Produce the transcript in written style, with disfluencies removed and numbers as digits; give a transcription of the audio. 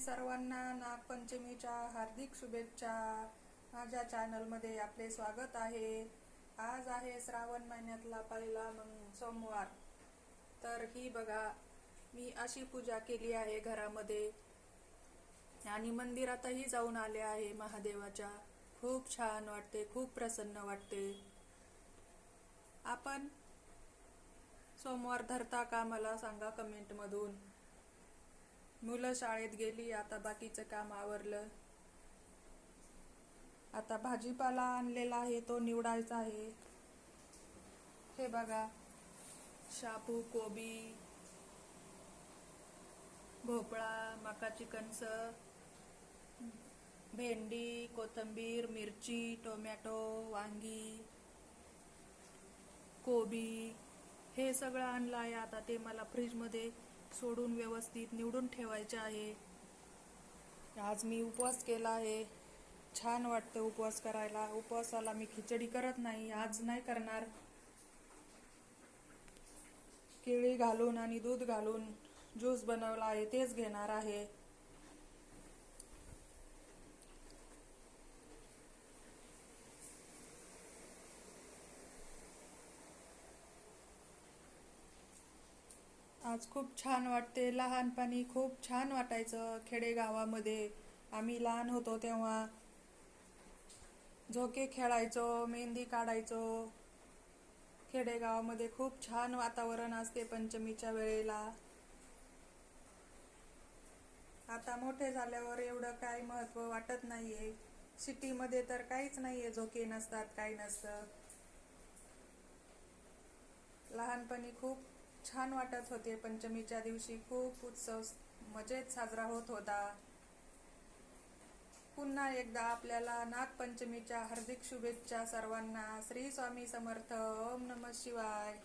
सर्वांना नागपंचमीच्या हार्दिक शुभेच्छा. माझ्या चॅनलमध्ये आपले स्वागत आहे. आज आहे श्रावण महिन्यातला पहिला सोमवार. तर ही बघा, मी अशी पूजा केली आहे घरामध्ये आणि मंदिरातही जाऊन आले आहे महादेवाच्या. खूप छान वाटते, खूप प्रसन्न वाटते. आपण सोमवार धरता का मला सांगा कमेंट मधून. मुलं शाळेत गेली, आता बाकीचं काम आवरलं. आता भाजीपाला आणलेला आहे तो निवडायचा आहे. हे बघा, शापू, कोबी, भोपळा, मकाची कणस, भेंडी, कोथिंबीर, मिरची, टोमॅटो, वांगी, कोबी हे सगळं आणलं आहे. आता ते मला फ्रीजमध्ये सोडून व्यवस्थित निवडून ठेवायचे आहे. आज मी उपवास केला आहे. छान वाटतं उपवास करायला. उपवासाला मी खिचडी करत नाही, आज नाही करणार. केळी घालून आणि दूध घालून ज्यूस बनवला आहे, तेच घेणार आहे. आज खूप छान वाटते. लहानपणी खूप छान वाटायचं. खेडेगावामध्ये आम्ही लहान होतो तेव्हा झोके खेळायचो, मेहंदी काढायचो. खेडेगावामध्ये खूप छान वातावरण असते पंचमीच्या वेळेला. आता मोठे झाल्यावर एवढं काही महत्त्व वाटत नाहीये. सिटीमध्ये तर काहीच नाहीये, झोके नसतात, काही नसतं. लहानपणी खूप छान वाटत होते. पंचमीच्या दिवशी खूप उत्सव मजेत साजरा होत होता. पुन्हा एकदा आपल्याला नागपंचमीच्या हार्दिक शुभेच्छा सर्वांना. श्री स्वामी समर्थ. ओम नमः शिवाय.